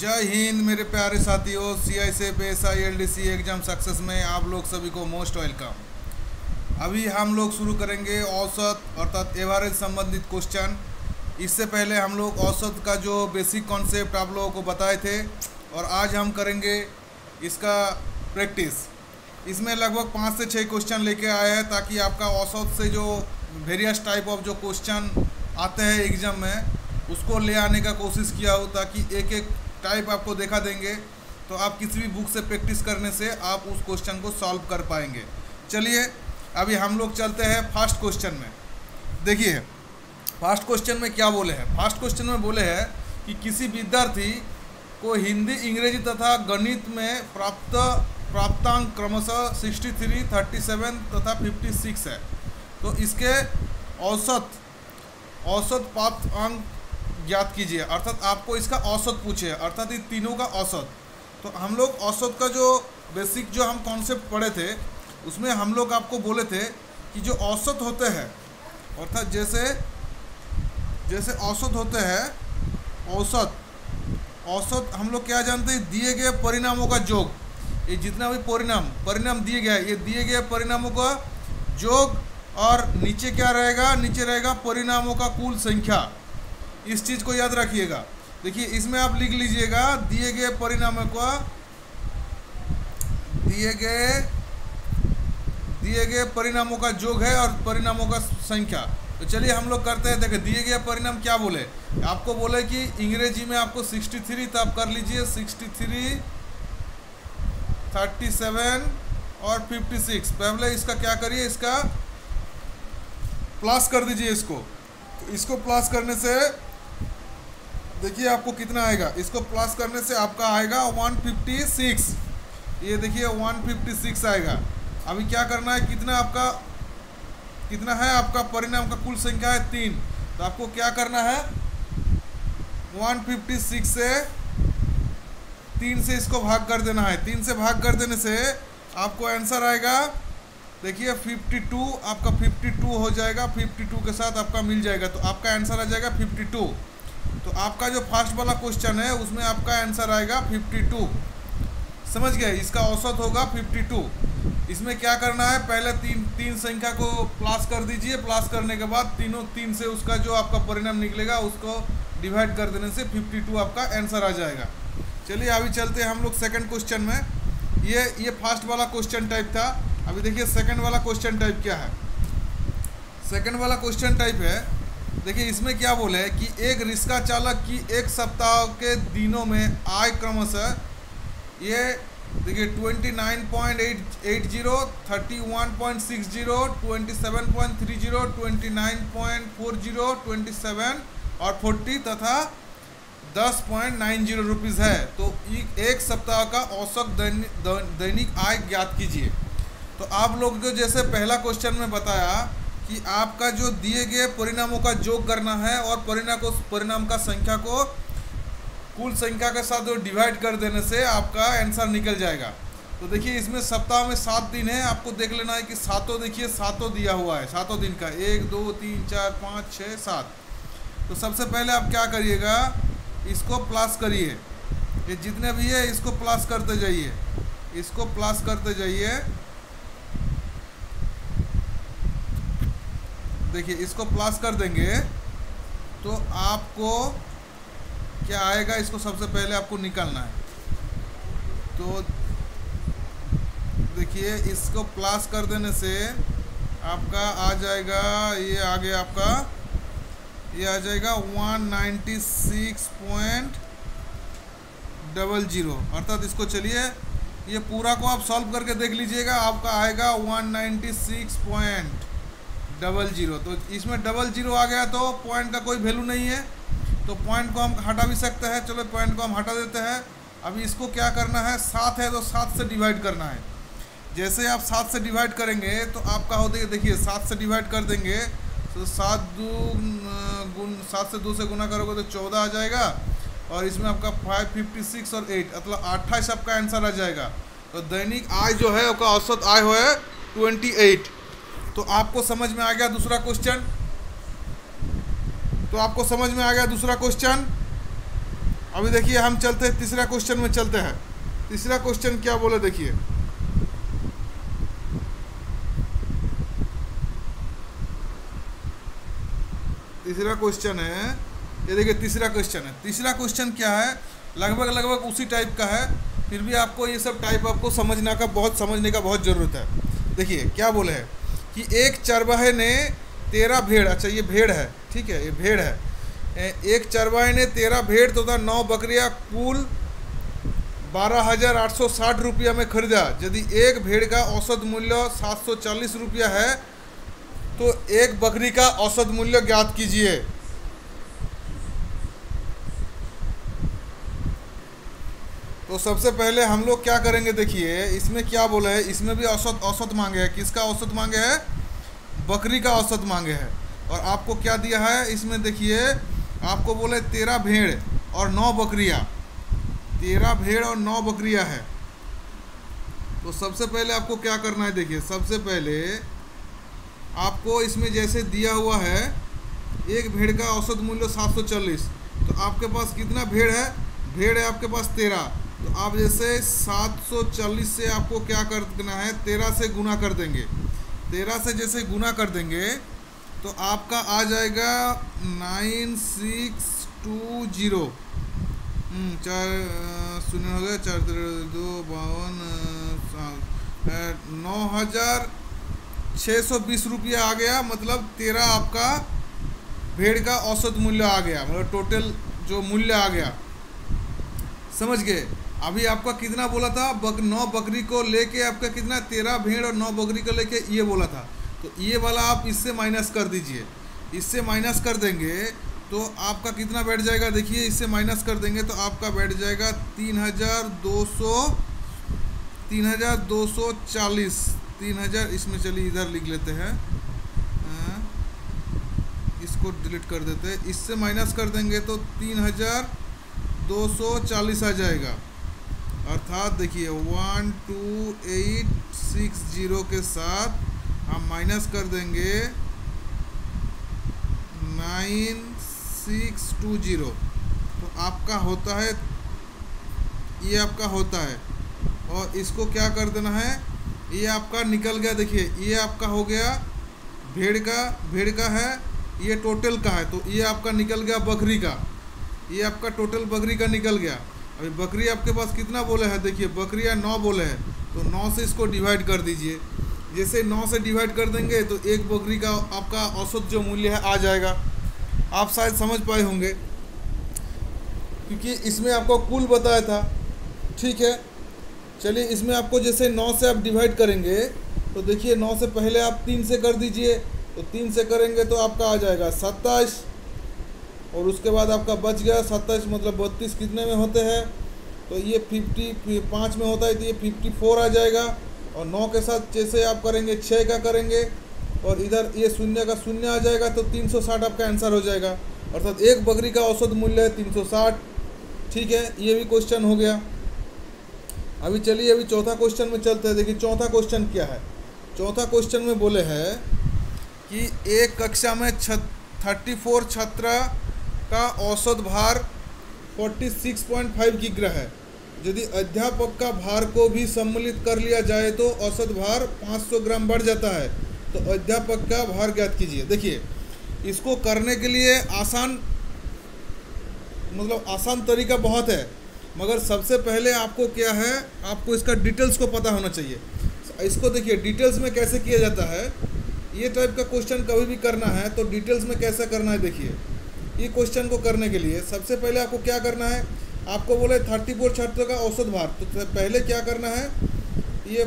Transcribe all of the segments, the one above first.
जय हिंद मेरे प्यारे साथियों। CISF SI LDC exam success में आप लोग सभी को मोस्ट वेलकम। अभी हम लोग शुरू करेंगे औसत अर्थात एवरेज संबंधित क्वेश्चन। इससे पहले हम लोग औसत का जो बेसिक कॉन्सेप्ट आप लोगों को बताए थे और आज हम करेंगे इसका प्रैक्टिस। इसमें लगभग 5 से 6 क्वेश्चन लेके आए हैं ताकि आपका औसत से जो वेरियस टाइप ऑफ जो क्वेश्चन आते हैं एग्ज़ाम में उसको ले आने का कोशिश किया हो, ताकि एक एक टाइप आपको देखा देंगे तो आप किसी भी बुक से प्रैक्टिस करने से आप उस क्वेश्चन को सॉल्व कर पाएंगे। चलिए अभी हम लोग चलते हैं फर्स्ट क्वेश्चन में। देखिए फर्स्ट क्वेश्चन में क्या बोले हैं। फर्स्ट क्वेश्चन में बोले हैं कि किसी विद्यार्थी को हिंदी, अंग्रेजी तथा गणित में प्राप्तांक क्रमशः 63, 37 तथा 56 है। तो इसके औसत प्राप्त अंक ज्ञात कीजिए। अर्थात आपको इसका औसत पूछे, अर्थात इन तीनों का औसत। तो हम लोग औसत का जो बेसिक जो हम कॉन्सेप्ट पढ़े थे उसमें हम लोग आपको बोले थे कि जो औसत होते हैं, अर्थात जैसे औसत होते हैं, औसत हम लोग क्या जानते हैं, दिए गए परिणामों का योग। ये जितना भी परिणाम दिए गए, ये दिए गए परिणामों का योग, और नीचे क्या रहेगा, नीचे रहेगा परिणामों का कुल संख्या। इस चीज़ को याद रखिएगा। देखिए इसमें आप लिख लीजिएगा दिए गए परिणामों का, दिए गए परिणामों का योग है और परिणामों का संख्या। तो चलिए हम लोग करते हैं। देखिए दिए गए परिणाम क्या बोले, आपको बोले कि अंग्रेजी में आपको 63, तो आप कर लीजिए 63, 37 और 56। पहले इसका क्या करिए, इसका प्लस कर दीजिए। इसको प्लस करने से देखिए आपको कितना आएगा। इसको प्लस करने से आपका आएगा 156। ये देखिए 156 आएगा। अभी क्या करना है, कितना है आपका परिणाम का कुल संख्या है 3। तो आपको क्या करना है, 156 से 3 से इसको भाग कर देना है। 3 से भाग कर देने से आपको आंसर आएगा, देखिए 52। आपका 52 हो जाएगा, 52 के साथ आपका मिल जाएगा। तो आपका आंसर आ जाएगा 52। तो आपका जो फर्स्ट वाला क्वेश्चन है उसमें आपका आंसर आएगा 52। समझ गए, इसका औसत होगा 52। इसमें क्या करना है, पहले तीन संख्या को प्लस कर दीजिए। प्लस करने के बाद 3 से उसका जो आपका परिणाम निकलेगा उसको डिवाइड कर देने से 52 आपका आंसर आ जाएगा। चलिए अभी चलते हैं हम लोग सेकंड क्वेश्चन में। ये फर्स्ट वाला क्वेश्चन टाइप था। अभी देखिए सेकंड वाला क्वेश्चन टाइप क्या है। सेकंड वाला क्वेश्चन टाइप है, देखिए इसमें क्या बोले है कि एक रिक्शा चालक की एक सप्ताह के दिनों में आय क्रमशः, ये देखिए 29.80, 31.60, 27.30, 29.40, 27 और 40 तथा 10.90 रुपीज़ है। तो एक सप्ताह का औसत दैनिक आय ज्ञात कीजिए। तो आप लोग जो जैसे पहला क्वेश्चन में बताया कि आपका जो दिए गए परिणामों का योग करना है और परिणाम का संख्या को कुल संख्या के साथ जो डिवाइड कर देने से आपका आंसर निकल जाएगा। तो देखिए इसमें सप्ताह में 7 दिन है। आपको देख लेना है कि देखिए सातों दिया हुआ है, 7 दिन का, 1 2 3 4 5 6 7। तो सबसे पहले आप क्या करिएगा, इसको प्लस करिए। ये जितने भी है इसको प्लस करते जाइए, इसको प्लस करते जाइए। देखिए इसको प्लस कर देंगे तो आपको क्या आएगा, इसको सबसे पहले आपको निकालना है। तो देखिए इसको प्लस कर देने से आपका आ जाएगा, ये आ गया आपका, ये आ जाएगा 196.00। अर्थात इसको चलिए ये पूरा को आप सॉल्व करके देख लीजिएगा, आपका आएगा 196.00। तो इसमें 00 आ गया तो पॉइंट का कोई वैल्यू नहीं है, तो पॉइंट को हम हटा भी सकते हैं। चलो पॉइंट को हम हटा देते हैं। अभी इसको क्या करना है, 7 है तो 7 से डिवाइड करना है। जैसे आप 7 से डिवाइड करेंगे तो आपका हो देखिए 7 से डिवाइड कर देंगे तो 7 से 2 से गुना करोगे तो 14 आ जाएगा, और इसमें आपका 5, 56 और 8 मतलब 28 आपका आंसर आ जाएगा। तो दैनिक आय जो है उसका औसत आय हो है 28। तो आपको समझ में आ गया दूसरा क्वेश्चन। तो आपको समझ में आ गया दूसरा क्वेश्चन। अभी देखिए हम चलते हैं तीसरा क्वेश्चन में चलते हैं। तीसरा क्वेश्चन क्या बोले देखिए, तीसरा क्वेश्चन है ये देखिए, तीसरा क्वेश्चन है। तीसरा क्वेश्चन क्या है, लगभग उसी टाइप का है, फिर भी आपको ये सब टाइप आपको समझने का बहुत ज़रूरत है। देखिए क्या बोले है कि एक चरवाहे ने 13 भेड़, अच्छा ये भेड़ है, ठीक है, ये भेड़ है। एक चरवाहे ने 13 भेड़ तथा 9 बकरियां कुल 12,860 रुपया में खरीदा। यदि एक भेड़ का औसत मूल्य 740 रुपया है तो एक बकरी का औसत मूल्य ज्ञात कीजिए। तो सबसे पहले हम लोग क्या करेंगे, देखिए इसमें क्या बोला है, इसमें भी औसत मांगे है। किसका औसत मांगे है, बकरी का औसत मांगे है। और आपको क्या दिया है इसमें, देखिए आपको बोले 13 भेड़ और 9 बकरियां, 13 भेड़ और 9 बकरियां है। तो सबसे पहले आपको क्या करना है, देखिए सबसे पहले आपको इसमें जैसे दिया हुआ है एक भेड़ का औसत मूल्य 740, तो आपके पास कितना भेड़ है, भेड़ है आपके पास 13। तो आप जैसे 740 से आपको क्या करना है, 13 से गुना कर देंगे। 13 से जैसे गुना कर देंगे तो आपका आ जाएगा 9620, 4 शून्य हो गया, 4 2 52 9,620 रुपया आ गया। मतलब 13 आपका भेड़ का औसत मूल्य आ गया, मतलब टोटल जो मूल्य आ गया, समझ गए। अभी आपका कितना बोला था, 9 बकरी को लेके आपका कितना, 13 भेड़ और 9 बकरी को लेके ये बोला था। तो ये वाला आप इससे माइनस कर दीजिए, इससे माइनस कर देंगे तो आपका कितना बैठ जाएगा, देखिए इससे माइनस कर देंगे तो आपका बैठ जाएगा 3,240। 3,000 इसमें, चलिए इधर लिख लेते हैं, इसको डिलीट कर देते हैं। इससे माइनस कर देंगे तो 3,240 आ जाएगा। अर्थात देखिए 12860 के साथ हम माइनस कर देंगे 9620, तो आपका होता है, ये आपका होता है। और इसको क्या कर देना है, ये आपका निकल गया, देखिए ये आपका हो गया भेड़ का है, ये टोटल का है, तो ये आपका निकल गया बकरी का, ये आपका टोटल बकरी का निकल गया। अभी बकरी आपके पास कितना बोले हैं, देखिए बकरियां 9 बोले हैं, तो 9 से इसको डिवाइड कर दीजिए। जैसे 9 से डिवाइड कर देंगे तो एक बकरी का आपका औसत जो मूल्य है आ जाएगा। आप शायद समझ पाए होंगे क्योंकि इसमें आपको कुल बताया था, ठीक है। चलिए इसमें आपको जैसे 9 से आप डिवाइड करेंगे तो देखिए 9 से पहले आप 3 से कर दीजिए, तो 3 से करेंगे तो आपका आ जाएगा 27, और उसके बाद आपका बच गया 27, मतलब 32 कितने में होते हैं, तो ये 55 में होता है, तो ये 54 आ जाएगा। और 9 के साथ जैसे आप करेंगे 6 का करेंगे और इधर ये शून्य का शून्य आ जाएगा, तो 360 आपका आंसर हो जाएगा। अर्थात एक बकरी का औसत मूल्य है 360, ठीक है। ये भी क्वेश्चन हो गया। अभी चलिए अभी चौथा क्वेश्चन में चलते हैं। देखिए चौथा क्वेश्चन क्या है, चौथा क्वेश्चन में बोले हैं कि एक कक्षा में 34 छात्रा का औसत भार 46.5 किग्रा है। यदि अध्यापक का भार को भी सम्मिलित कर लिया जाए तो औसत भार 500 ग्राम बढ़ जाता है, तो अध्यापक का भार ज्ञात कीजिए। देखिए इसको करने के लिए आसान तरीका बहुत है, मगर सबसे पहले आपको क्या है, आपको इसका डिटेल्स को पता होना चाहिए। इसको देखिए डिटेल्स में कैसे किया जाता है, ये टाइप का क्वेश्चन कभी भी करना है तो डिटेल्स में कैसे करना है। देखिए ये क्वेश्चन को करने के लिए सबसे पहले आपको क्या करना है, आपको बोले 34 छात्रों का औसत भार, तो पहले क्या करना है, ये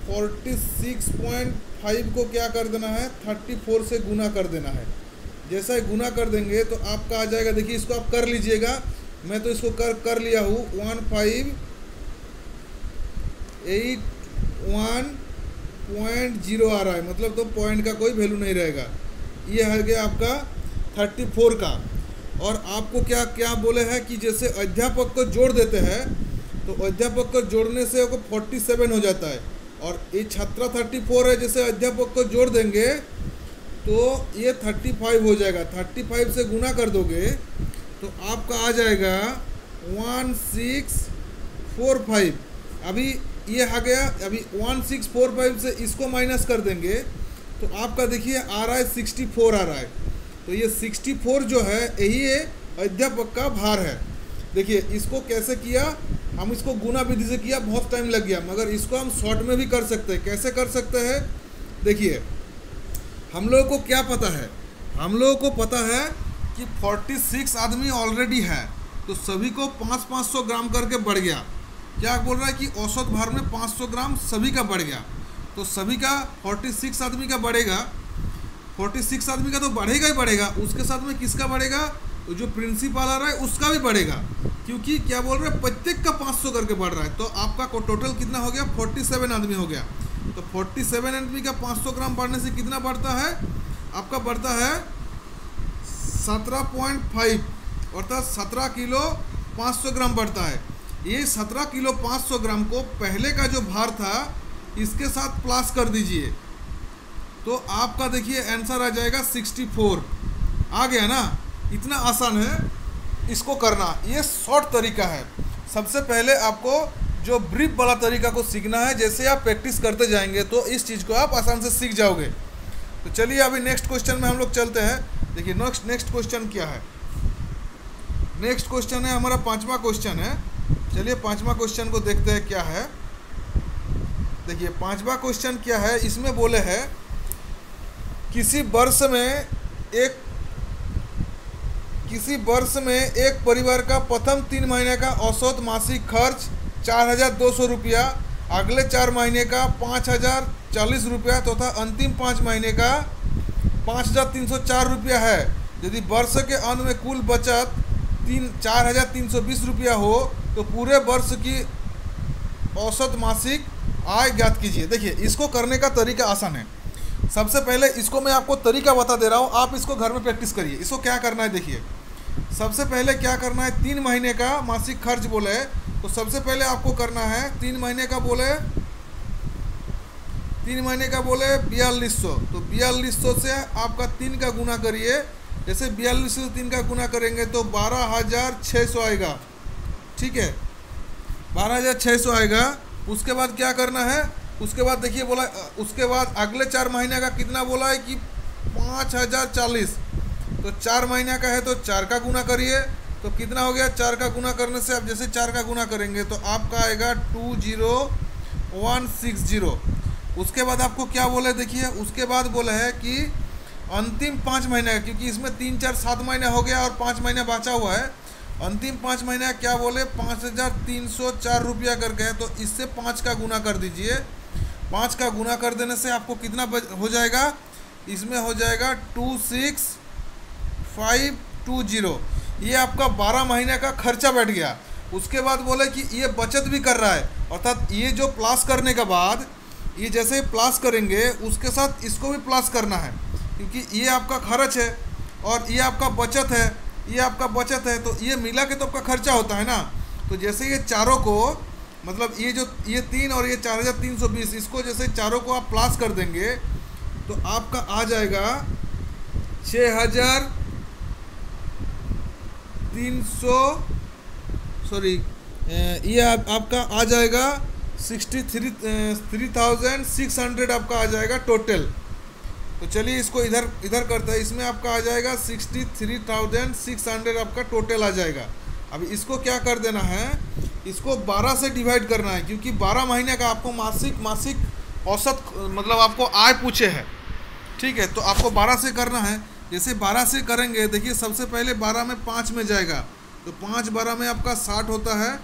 46.5 को क्या कर देना है, 34 से गुना कर देना है। जैसा ही गुना कर देंगे तो आपका आ जाएगा, देखिए इसको आप कर लीजिएगा, मैं तो इसको कर लिया हूँ, 1581.0 आ रहा है, मतलब तो पॉइंट का कोई वैल्यू नहीं रहेगा। ये है गया आपका 34 का। और आपको क्या क्या बोले हैं कि जैसे अध्यापक को जोड़ देते हैं तो अध्यापक को जोड़ने से वो 47 हो जाता है, और ये छात्रा 34 है, जैसे अध्यापक को जोड़ देंगे तो ये 35 हो जाएगा। 35 से गुना कर दोगे तो आपका आ जाएगा 1645। अभी ये आ गया, अभी 1645 से इसको माइनस कर देंगे तो आपका देखिए आ रहा है 64 आ रहा है। तो ये 64 जो है यही अध्यापक का भार है। देखिए इसको कैसे किया, हम इसको गुना विधि से किया, बहुत टाइम लग गया, मगर इसको हम शॉर्ट में भी कर सकते हैं। कैसे कर सकते हैं, देखिए हम लोगों को क्या पता है, हम लोगों को पता है कि 46 आदमी ऑलरेडी है, तो सभी को 500 ग्राम करके बढ़ गया। क्या बोल रहा है कि औसत भार में 500 ग्राम सभी का बढ़ गया, तो सभी का 46 आदमी का बढ़ेगा, 46 आदमी का तो बढ़ेगा ही बढ़ेगा, उसके साथ में किसका बढ़ेगा, तो जो प्रिंसिपल आ रहा है उसका भी बढ़ेगा, क्योंकि क्या बोल रहे हैं प्रत्येक का 500 करके बढ़ रहा है। तो आपका टोटल कितना हो गया, 47 आदमी हो गया। तो 47 आदमी का 500 ग्राम बढ़ने से कितना बढ़ता है, आपका बढ़ता है 17.5, अर्थात 17 किलो 500 ग्राम बढ़ता है। ये 17 किलो 500 ग्राम को पहले का जो भार था इसके साथ प्लस कर दीजिए, तो आपका देखिए आंसर आ जाएगा 64। आ गया ना, इतना आसान है इसको करना, ये शॉर्ट तरीका है। सबसे पहले आपको जो ब्रीफ वाला तरीका को सीखना है, जैसे आप प्रैक्टिस करते जाएंगे तो इस चीज़ को आप आसान से सीख जाओगे। तो चलिए अभी नेक्स्ट क्वेश्चन में हम लोग चलते हैं। देखिए नेक्स्ट क्वेश्चन क्या है, नेक्स्ट क्वेश्चन है हमारा 5वां क्वेश्चन है। चलिए 5वां क्वेश्चन को देखते हैं क्या है। देखिए 5वां क्वेश्चन क्या है, इसमें बोले है किसी वर्ष में एक परिवार का प्रथम 3 महीने का औसत मासिक खर्च 4200 रुपया, अगले 4 महीने का 5040 रुपया तथा अंतिम 5 महीने का 5304 रुपया है। यदि वर्ष के अंत में कुल बचत 4320 रुपया हो तो पूरे वर्ष की औसत मासिक आय ज्ञात कीजिए। देखिए इसको करने का तरीका आसान है। सबसे पहले इसको मैं आपको तरीका बता दे रहा हूँ, आप इसको घर में प्रैक्टिस करिए। इसको क्या करना है, देखिए सबसे पहले क्या करना है, 3 महीने का मासिक खर्च बोले तो सबसे पहले आपको करना है 3 महीने का बोले 4200, तो 4200 से आपका 3 का गुना करिए। जैसे 4200 से 3 का गुना करेंगे तो 12600 आएगा, ठीक है 12600 आएगा। उसके बाद क्या करना है, उसके बाद देखिए बोला, उसके बाद अगले 4 महीने का कितना बोला है कि 5040, तो 4 महीने का है तो 4 का गुना करिए, तो कितना हो गया, 4 का गुना करने से आप जैसे 4 का गुना करेंगे तो आपका आएगा 20160। उसके बाद आपको क्या बोले, देखिए उसके बाद बोला है कि अंतिम 5 महीने का, क्योंकि इसमें 3 4 7 महीने हो गया और 5 महीने बचा हुआ है, अंतिम 5 महीने क्या बोले 5304 रुपया करके है, तो इससे 5 का गुना कर दीजिए। 5 का गुना कर देने से आपको कितना हो जाएगा, इसमें हो जाएगा 26520। ये आपका 12 महीने का खर्चा बैठ गया। उसके बाद बोले कि ये बचत भी कर रहा है, अर्थात ये जो प्लस करने के बाद ये जैसे प्लस करेंगे उसके साथ इसको भी प्लस करना है, क्योंकि ये आपका खर्च है और ये आपका बचत है, ये आपका बचत है, तो ये मिला के तो आपका खर्चा होता है ना। तो जैसे ये चारों को, मतलब ये जो ये 3 और ये 4320, इसको जैसे चारों को आप प्लस कर देंगे तो आपका आ जाएगा ये आपका आ जाएगा 3600 आपका आ जाएगा टोटल। तो चलिए इसको इधर करते हैं, इसमें आपका आ जाएगा 63600 आपका टोटल आ जाएगा। अब इसको क्या कर देना है, इसको 12 से डिवाइड करना है, क्योंकि 12 महीने का आपको मासिक औसत मतलब आपको आय पूछे है, ठीक है। तो आपको 12 से करना है। जैसे 12 से करेंगे, देखिए सबसे पहले 12 में 5 में जाएगा, तो 5 12 में आपका 60 होता है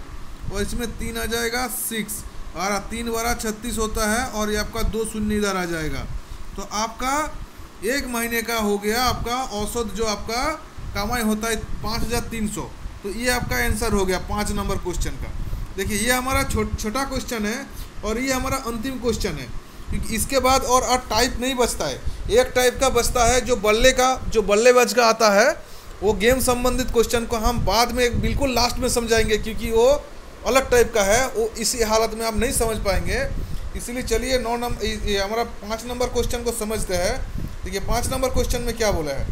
और इसमें 3 आ जाएगा 6 और 3 12 36 होता है और ये आपका 2 शून्य इधर आ जाएगा। तो आपका 1 महीने का हो गया आपका औसत जो आपका कमाई होता है 5300। तो ये आपका आंसर हो गया 5 नंबर क्वेश्चन का। देखिए ये हमारा छोटा क्वेश्चन है और ये हमारा अंतिम क्वेश्चन है, क्योंकि इसके बाद और टाइप नहीं बचता है। एक टाइप का बचता है जो बल्लेबाज का आता है, वो गेम संबंधित क्वेश्चन को हम बाद में बिल्कुल लास्ट में समझाएंगे, क्योंकि वो अलग टाइप का है, वो इसी हालत में आप नहीं समझ पाएंगे। इसीलिए चलिए 9 नंबर ये हमारा 5 नंबर क्वेश्चन को समझते हैं। देखिए 5 नंबर क्वेश्चन में क्या बोला है,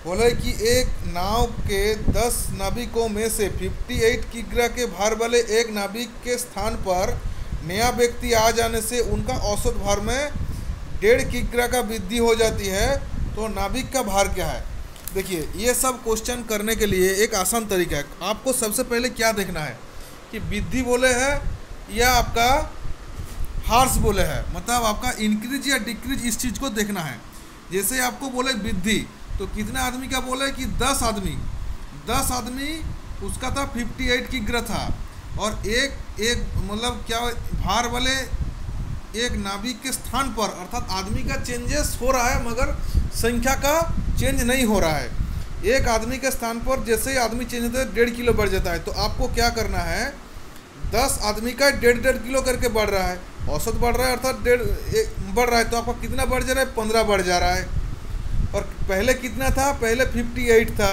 बोले कि एक नाव के 10 नाविकों में से 58 किग्रा के भार वाले एक नाविक के स्थान पर नया व्यक्ति आ जाने से उनका औसत भार में 1.5 किग्रा का वृद्धि हो जाती है। तो नाविक का भार क्या है? देखिए, ये सब क्वेश्चन करने के लिए एक आसान तरीका है। आपको सबसे पहले क्या देखना है कि वृद्धि बोले है या आपका हार्स बोले है, मतलब आपका इंक्रीज या डिक्रीज, इस चीज़ को देखना है। जैसे आपको बोले वृद्धि, तो कितना आदमी का बोले कि 10 आदमी उसका था 58 किग्रा था, और एक मतलब क्या भार वाले एक नाविक के स्थान पर, अर्थात आदमी का चेंजेस हो रहा है मगर संख्या का चेंज नहीं हो रहा है। एक आदमी के स्थान पर जैसे ही आदमी चेंज होता है 1.5 किलो बढ़ जाता है। तो आपको क्या करना है, 10 आदमी का 1.5 किलो करके बढ़ रहा है, औसत बढ़ रहा है, अर्थात 1.5 बढ़ रहा है। तो आपका कितना बढ़ जा रहा है? 15 बढ़ जा रहा है। और पहले कितना था? पहले 58 था,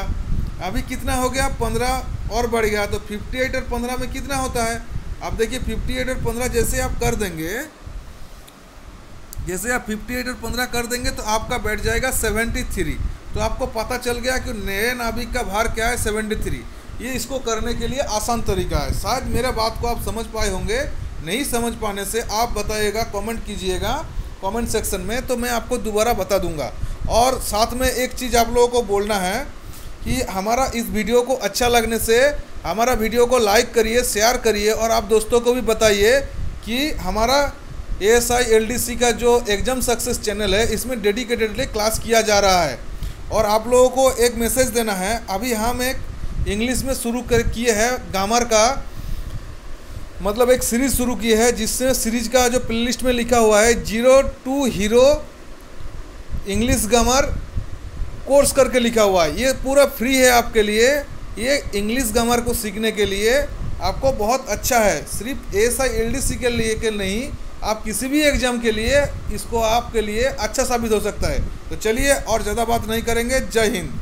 अभी कितना हो गया? 15 और बढ़ गया। तो 58 और 15 में कितना होता है? आप देखिए 58 और 15 जैसे आप कर देंगे, जैसे आप 58 और 15 कर देंगे तो आपका बैठ जाएगा 73। तो आपको पता चल गया कि नए नाविक का भार क्या है, 73। ये इसको करने के लिए आसान तरीका है। शायद मेरा बात को आप समझ पाए होंगे। नहीं समझ पाने से आप बताइएगा, कमेंट कीजिएगा कमेंट सेक्शन में, तो मैं आपको दोबारा बता दूंगा। और साथ में एक चीज़ आप लोगों को बोलना है कि हमारा इस वीडियो को अच्छा लगने से हमारा वीडियो को लाइक करिए, शेयर करिए, और आप दोस्तों को भी बताइए कि हमारा ASI LDC का जो एग्जाम सक्सेस चैनल है, इसमें डेडिकेटेडली क्लास किया जा रहा है। और आप लोगों को एक मैसेज देना है, अभी हम एक इंग्लिश में शुरू किए हैं ग्रामर का, मतलब एक सीरीज़ शुरू की है, जिससे सीरीज का जो प्लेलिस्ट में लिखा हुआ है 0 to hero English grammar course करके लिखा हुआ है। ये पूरा फ्री है आपके लिए। ये इंग्लिश ग्रामर को सीखने के लिए आपको बहुत अच्छा है। सिर्फ ASI LDC के लिए के नहीं, आप किसी भी एग्ज़ाम के लिए इसको आपके लिए अच्छा साबित हो सकता है। तो चलिए और ज़्यादा बात नहीं करेंगे। जय हिंद।